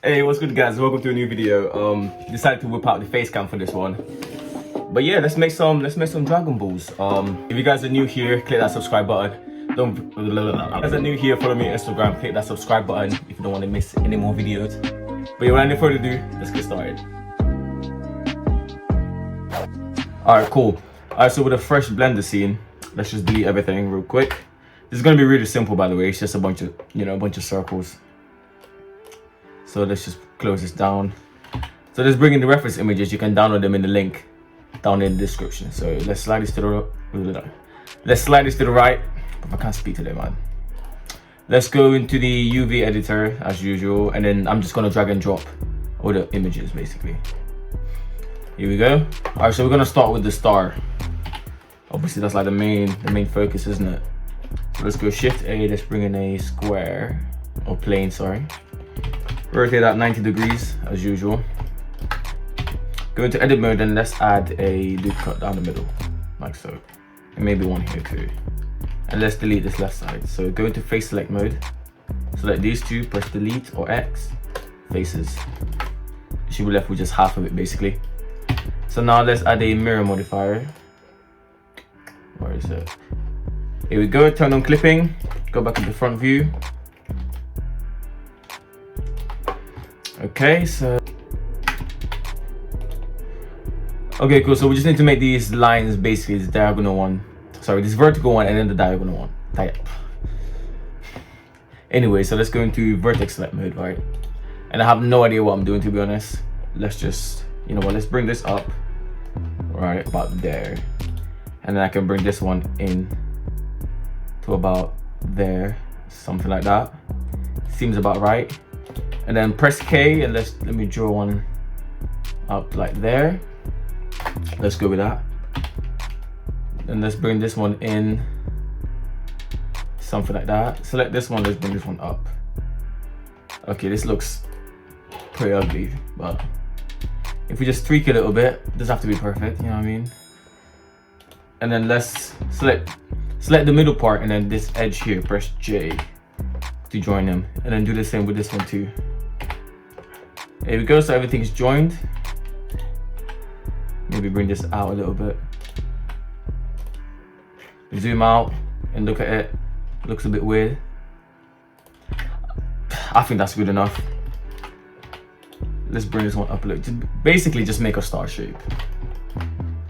Hey, what's good, guys? Welcome to a new video. Decided to whip out the face cam for this one. But yeah, let's make some Dragon Balls. If you guys are new here, click that subscribe button. Don't if you guys are new here, follow me on Instagram, click that subscribe button if you don't want to miss any more videos. But yeah, without any further ado, let's get started. Alright, cool. Alright, so with a fresh blender scene, let's just delete everything real quick. This is gonna be really simple, by the way. It's just a bunch of circles. So let's just close this down. So let's bring in the reference images. You can download them in the link down in the description. So let's slide this to the right. I can't speak today, man. Let's go into the UV editor as usual, and then I'm just gonna drag and drop all the images basically. Here we go. All right, so we're gonna start with the star. Obviously, that's like the main focus, isn't it? So let's go Shift A. Let's bring in a square or plane. Sorry. Rotate that 90 degrees as usual. Go into edit mode and let's add a loop cut down the middle, like so. And maybe one here too. And let's delete this left side. So go into face select mode. Select these two, press delete or X, faces. You should be left with just half of it basically. So now let's add a mirror modifier. Where is it? Here we go, turn on clipping, go back into front view. Okay, so okay, cool. So we just need to make these lines basically this diagonal one. Sorry, this vertical one and then the diagonal one. Anyway, so let's go into vertex select mode, right? And I have no idea what I'm doing, to be honest. Let's just, you know what, let's bring this up right about there. And then I can bring this one in to about there, something like that. Seems about right. And then press K and let me draw one up like there. Let's go with that. And let's bring this one in, something like that. Select this one, let's bring this one up. Okay, this looks pretty ugly, but if we just tweak it a little bit, it doesn't have to be perfect, you know what I mean? And then let's select the middle part and then this edge here, press J to join them. And then do the same with this one too. There we go, so everything's joined. Maybe bring this out a little bit. Zoom out and look at it. Looks a bit weird. I think that's good enough. Let's bring this one up a little. Basically, just make a star shape.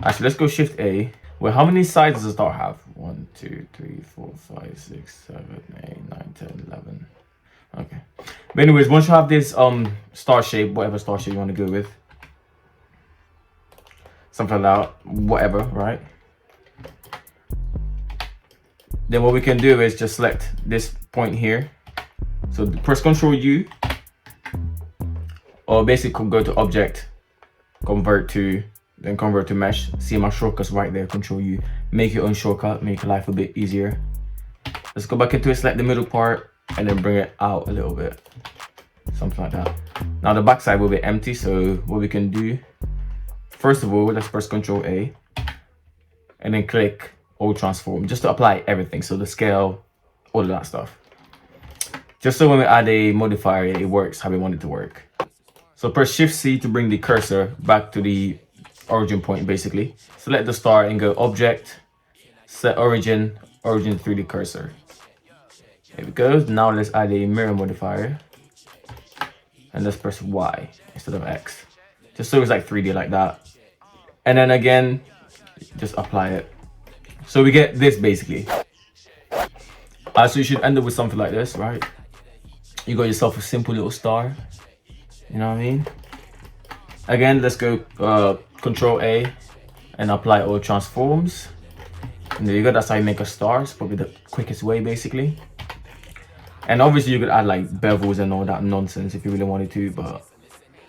Actually, let's go Shift A. Well, how many sides does a star have? 1, 2, 3, 4, 5, 6, 7, 8, 9, 10, 11. Okay. But anyways, once you have this star shape, whatever star shape you want to go with, something like that, whatever, right? Then what we can do is just select this point here. So press Ctrl U, or basically go to Object, convert to Mesh. See my shortcuts right there, Ctrl U. Make your own shortcut, make your life a bit easier. Let's go back into it, select the middle part, and then bring it out a little bit, something like that. Now the back side will be empty, so what we can do, first of all, let's press Ctrl A, and then click All Transform, just to apply everything, so the scale, all of that stuff. Just so when we add a modifier, it works how we want it to work. So press Shift C to bring the cursor back to the origin point, basically. Select the star and go Object, Set Origin, Origin 3D Cursor. There we go. Now let's add a mirror modifier. And let's press Y instead of X. Just so it's like 3D like that. And then again, just apply it. So we get this basically. So you should end up with something like this, right? You got yourself a simple little star. You know what I mean? Again, let's go Control A and apply all transforms. And there you go, that's how you make a star. It's probably the quickest way basically. And obviously you could add like bevels and all that nonsense if you really wanted to, but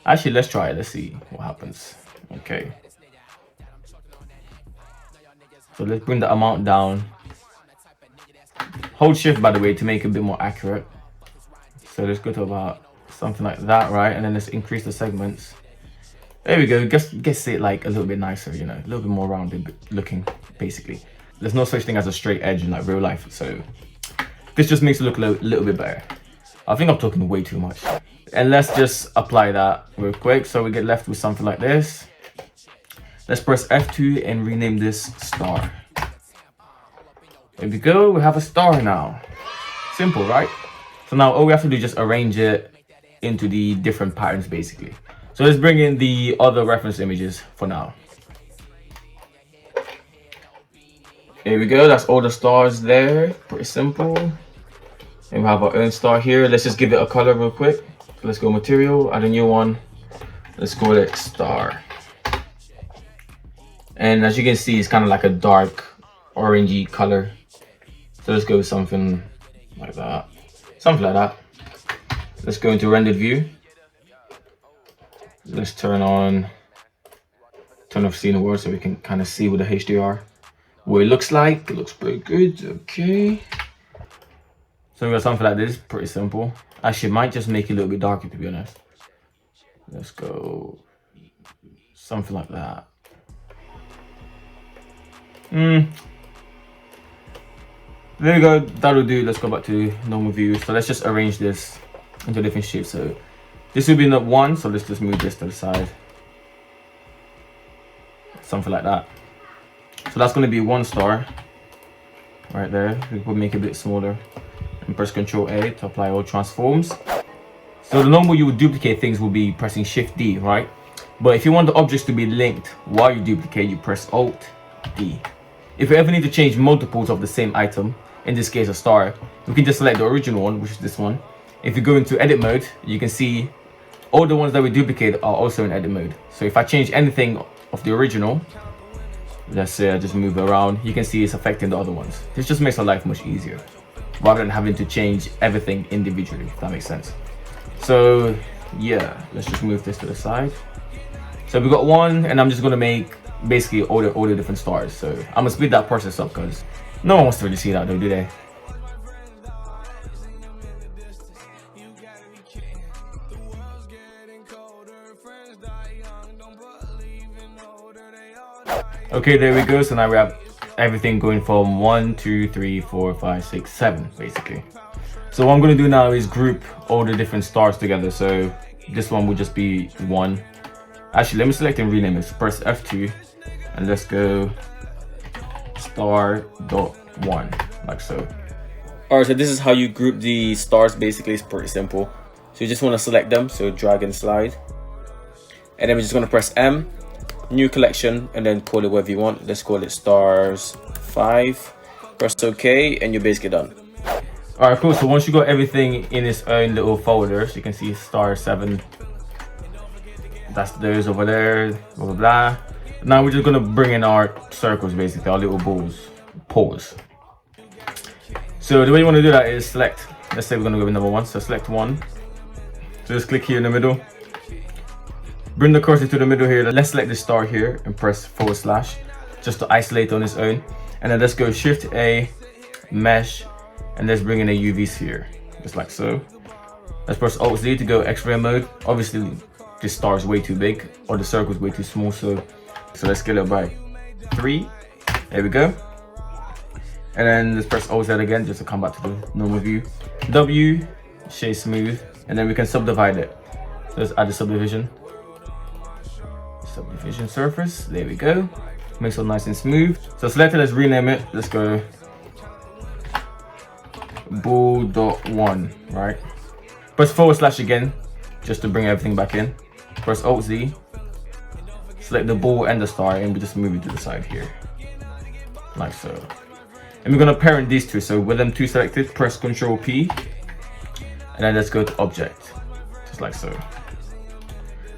actually let's try it, let's see what happens. Okay. So let's bring the amount down. Hold Shift, by the way, to make it a bit more accurate. So let's go to about something like that, right? And then let's increase the segments. There we go, gets it like a little bit nicer, you know, a little bit more rounded looking, basically. There's no such thing as a straight edge in like real life, so this just makes it look a little bit better. I think I'm talking way too much. And let's just apply that real quick. So we get left with something like this. Let's press F2 and rename this star. There we go, we have a star now. Simple, right? So now all we have to do is just arrange it into the different patterns basically. So let's bring in the other reference images for now. Here we go, that's all the stars there, pretty simple. And we have our own star here. Let's just give it a color real quick. Let's go material, add a new one. Let's call it star. And as you can see, it's kind of like a dark orangey color. So let's go with something like that. Something like that. Let's go into rendered view. Let's turn off scene world so we can kind of see with the HDR what it looks like. It looks pretty good. Okay. So we got something like this, pretty simple. Actually, might just make it a little bit darker to be honest. Let's go something like that. There we go, that'll do. Let's go back to normal view. So let's just arrange this into different shapes. So this will be not one, so let's just move this to the side. Something like that. So that's going to be one star right there. We will make it a bit smaller and press Ctrl A to apply all transforms. So the normal you would duplicate things will be pressing Shift D, right? But if you want the objects to be linked while you duplicate, you press Alt D. If you ever need to change multiples of the same item, in this case a star, we can just select the original one, which is this one. If you go into edit mode, you can see all the ones that we duplicate are also in edit mode. So if I change anything of the original, let's say I just move around, you can see it's affecting the other ones. This just makes our life much easier rather than having to change everything individually, if that makes sense. So yeah, let's just move this to the side. So we got one, and I'm just gonna make basically all the different stars. So I'm gonna speed that process up because no one wants to really see that though, do they? Okay, there we go. So now we have everything going from 1, 2, 3, 4, 5, 6, 7 basically. So what I'm going to do now is group all the different stars together. So this one will just be 1. Actually, let me select and rename it. So press F2 and let's go star.1 like so. Alright, so this is how you group the stars basically. It's pretty simple. So you just want to select them, so drag and slide, and then we're just going to press M, new collection, and then call it whatever you want. Let's call it stars 5. Press OK and you're basically done. Alright, cool. So once you got everything in its own little folder, so you can see star 7, that's those over there, blah blah blah. Now we're just gonna bring in our circles, basically our little poles. So the way you want to do that is select, let's say we're gonna go with number 1, so select 1. So just click here in the middle, bring the cursor to the middle here. Let's select the star here and press / just to isolate on its own, and then let's go Shift A, mesh, and let's bring in a UV sphere, just like so. Let's press Alt Z to go X-ray mode. Obviously this star is way too big, or the circle is way too small, so let's scale it by 3. There we go. And then let's press Alt Z again just to come back to the normal view. W, shade smooth, and then we can subdivide it. So let's add a subdivision surface. There we go. Makes it nice and smooth. So select it, let's rename it. Let's go ball.1, right? Press / again just to bring everything back in. Press Alt Z, select the ball and the star, and we just move it to the side here like so. And we're gonna parent these two. So with them two selected, press Ctrl P, and then let's go to object, just like so.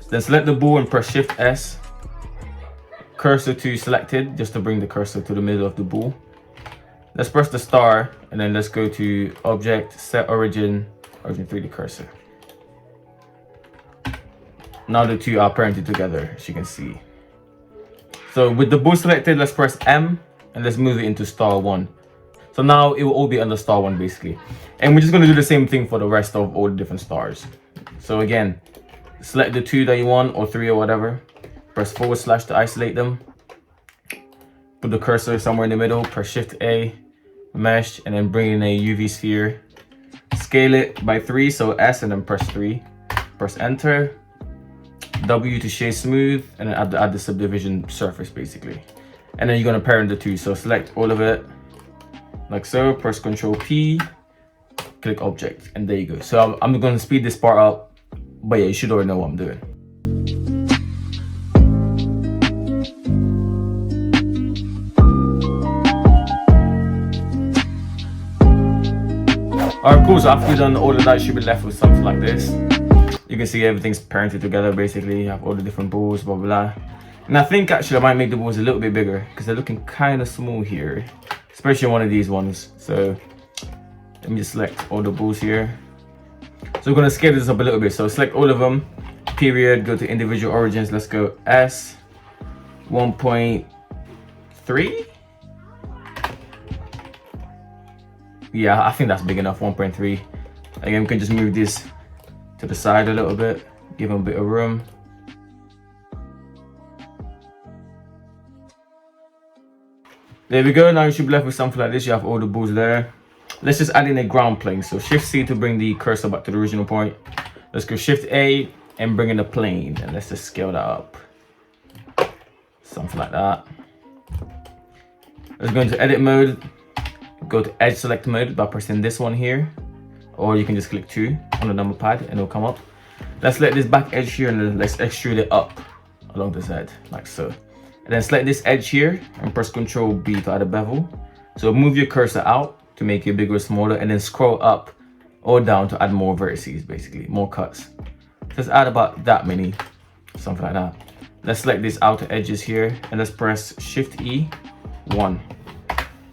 Then select the ball and press Shift S, cursor to selected, just to bring the cursor to the middle of the ball. Let's press the star, and then let's go to object, set origin 3D cursor. Now the two are parented together, as you can see. So with the ball selected, let's press M and let's move it into star 1. So now it will all be under star 1 basically. And we're just going to do the same thing for the rest of all the different stars. So again, select the 2 that you want, or 3 or whatever. Press / to isolate them. Put the cursor somewhere in the middle, press Shift A, mesh, and then bring in a UV sphere. scale it by 3, so S and then press 3. Press enter. W to shade smooth, and then add the subdivision surface basically. And then you're gonna parent the two. So select all of it like so, press Ctrl P, click object, and there you go. So I'm gonna speed this part up, but yeah, you should already know what I'm doing. Alright, cool. So after you've done all of that, you should be left with something like this. You can see everything's parented together basically. You have all the different balls, blah blah blah. And I think actually I might make the balls a little bit bigger because they're looking kind of small here, especially on one of these ones. So let me just select all the balls here. So we're gonna scale this up a little bit. So select all of them, period, go to individual origins. Let's go S 1.3. Yeah, I think that's big enough, 1.3. Again, we can just move this to the side a little bit, give them a bit of room. There we go. Now you should be left with something like this. You have all the balls there. Let's just add in a ground plane. So Shift C to bring the cursor back to the original point. Let's go Shift A and bring in the plane, and let's just scale that up. Something like that. Let's go into edit mode. Go to edge select mode by pressing this one here, or you can just click 2 on the number pad and it'll come up. Let's select this back edge here and then let's extrude it up along the Z like so. And then select this edge here and press Ctrl B to add a bevel. So move your cursor out to make it bigger or smaller, and then scroll up or down to add more vertices, basically more cuts. Just add about that many, something like that. Let's select these outer edges here and let's press Shift E 1.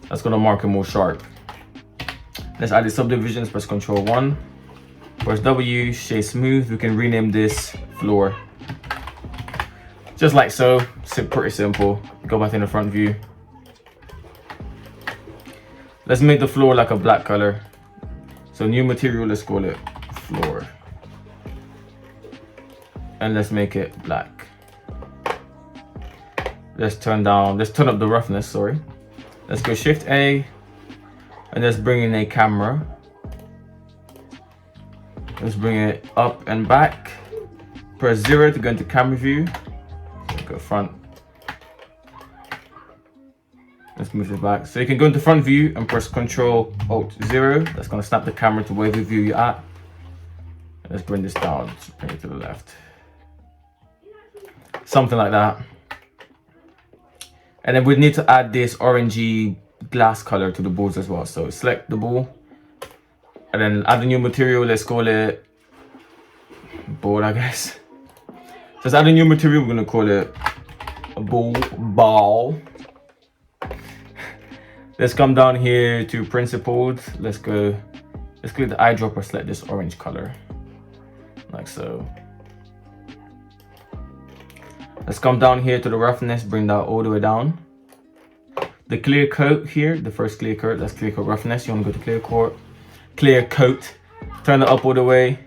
That's gonna mark it more sharp. Let's add the subdivisions, press Ctrl 1. Press W, shade smooth. We can rename this floor. Just like so, pretty simple. Go back in the front view. Let's make the floor like a black color. So new material, let's call it floor. And let's make it black. Let's turn up the roughness, sorry. Let's go Shift A and let's bring in a camera. Let's bring it up and back. Press 0 to go into camera view. Go front. Let's move it back. So you can go into front view and press Ctrl Alt 0. That's gonna snap the camera to wherever view you're at. Let's bring this down, bring it to the left. Something like that. And then we need to add this orangey glass color to the balls as well. So select the ball and then add a new material. Let's call it ball, I guess. So let's add a new material. We're gonna call it a ball. Let's come down here to principled. Let's click the eyedropper, select this orange color, like so. Let's come down here to the roughness, bring that all the way down. The clear coat here, the first clear coat, that's clear coat roughness. You want to go to clear coat, turn it up all the way.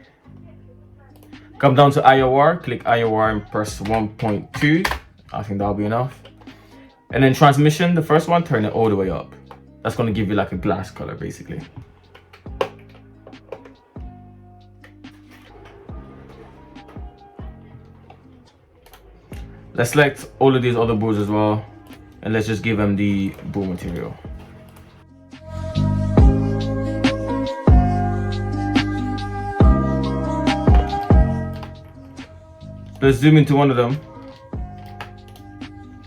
Come down to IOR, click IOR and press 1.2. I think that'll be enough. And then transmission, the first one, turn it all the way up. That's going to give you like a glass color basically. Let's select all of these other balls as well, and let's just give them the ball material. Let's zoom into one of them.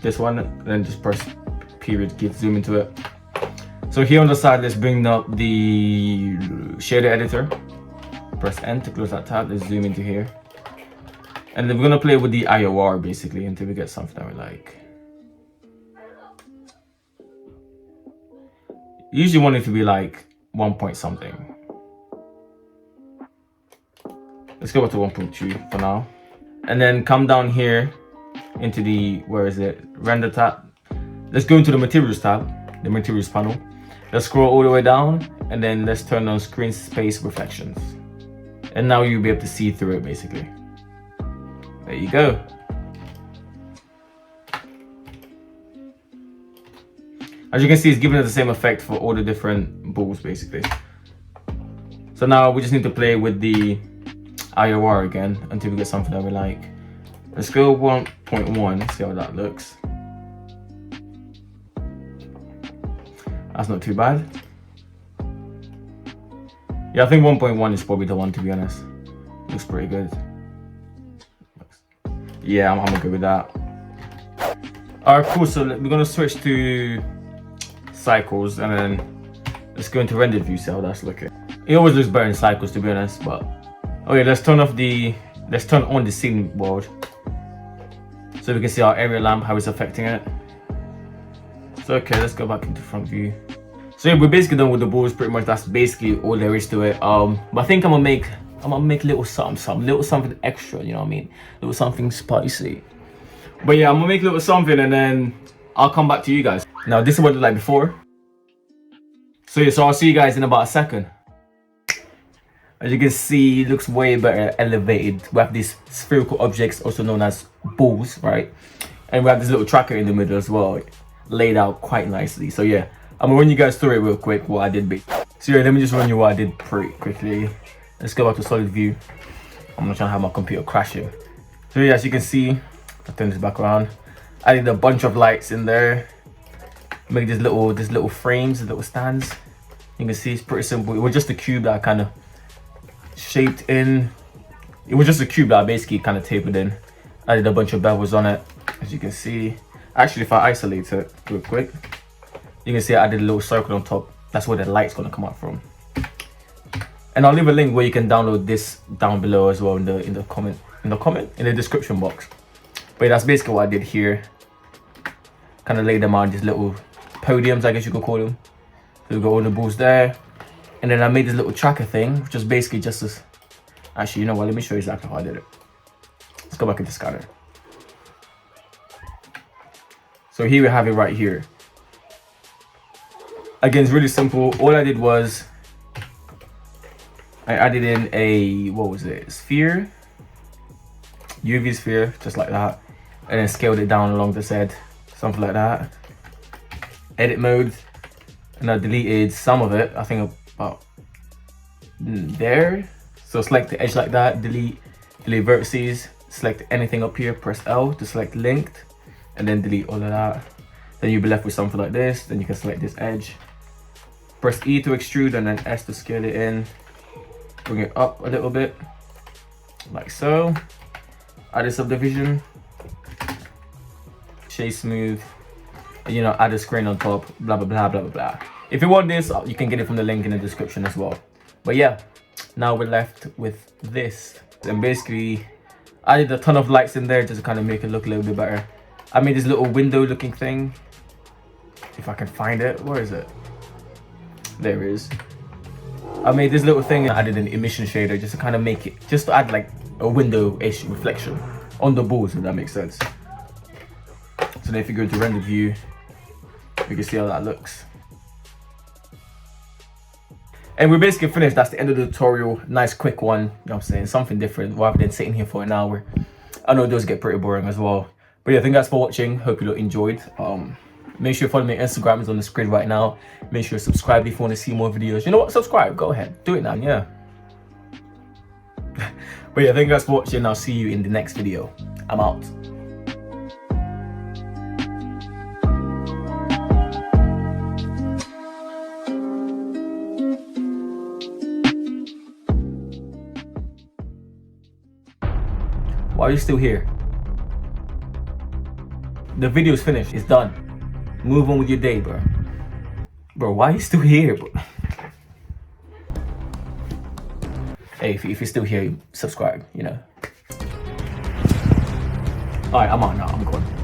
This one, and then just press period, zoom into it. So here on the side, let's bring up the shader editor. Press N to close that tab. Let's zoom into here. And then we're gonna play with the IOR basically until we get something that we like. Usually want it to be like 1 point something. Let's go back to 1.2 for now. And then come down here into the, where is it? Render tab. Let's go into the materials tab, the materials panel. Let's scroll all the way down and then let's turn on screen space reflections. And now you'll be able to see through it basically. There you go. As you can see, it's giving us the same effect for all the different balls basically. So now we just need to play with the IOR again until we get something that we like. Let's go 1.1, see how that looks. That's not too bad. Yeah, I think 1.1 is probably the one, to be honest. Looks pretty good. Yeah, I'm good with that. Alright, cool. So we're gonna switch to cycles and then let's go into rendered view, see how that's looking. It always looks better in cycles, to be honest, but okay, let's turn on the scene world so we can see our area lamp, how it's affecting it. So okay, let's go back into front view. So yeah, we're basically done with the balls. Pretty much that's basically all there is to it. But I think I'm gonna make little something extra, you know what I mean? Little something spicy. But yeah, I'm gonna make a little something and then I'll come back to you guys. Now this is what it looked like before. So yeah, so I'll see you guys in about a second. As you can see, it looks way better elevated. We have these spherical objects, also known as balls, right? And we have this little tracker in the middle as well, laid out quite nicely. So yeah, I'm gonna run you guys through it real quick, what I did. So yeah, let me just run you what I did pretty quickly. Let's go back to solid view. I'm not trying to have my computer crashing. So yeah, as you can see, I'll turn this back around. I did a bunch of lights in there. Make these little frames, little stands. You can see it's pretty simple. It was just a cube that I kind of shaped in. It was just a cube that I basically kind of tapered in. I did a bunch of bevels on it, as you can see. Actually, if I isolate it real quick, you can see I did a little circle on top. That's where the light's gonna come out from. And I'll leave a link where you can download this down below as well in the description box. But that's basically what I did here. Kind of laid them on these little podiums, I guess you could call them. So we got all the balls there. And then I made this little tracker thing, which is basically just this. Actually, you know what? Let me show you exactly how I did it. Let's go back into scanner. So here we have it right here. Again, it's really simple. All I did was I added in a, what was it? Sphere. UV sphere, just like that. And then scaled it down along this edge, something like that. Edit mode. And I deleted some of it, I think about there. So select the edge like that, delete vertices, select anything up here, press L to select linked, and then delete all of that. Then you'll be left with something like this. Then you can select this edge, press E to extrude, and then S to scale it in. Bring it up a little bit, like so. Add a subdivision, shade smooth, and, you know, add a screen on top, blah blah blah blah blah blah. If you want this, you can get it from the link in the description as well. But yeah, now we're left with this. And basically, I did a ton of lights in there just to kind of make it look a little bit better. I made this little window looking thing. If I can find it, where is it? There it is. I made this little thing and I added an emission shader just to kind of make it, just to add like a window-ish reflection on the balls, if that makes sense. So then if you go to render view, you can see how that looks. And we're basically finished. That's the end of the tutorial. Nice quick one, you know what I'm saying? Something different rather than sitting here for an hour. I know those get pretty boring as well. But yeah, thank you guys for watching. Hope you enjoyed. Make sure you follow me on Instagram, it's on the screen right now. Make sure you subscribe if you want to see more videos. You know what? Subscribe. Go ahead. Do it now, yeah. But yeah, thank you guys for watching. I'll see you in the next video. I'm out. Why are you still here? The video's finished. It's done. Move on with your day, bro. Bro, why are you still here, bro? Hey, if you're still here, subscribe, you know. Alright, I'm out now. I'm going.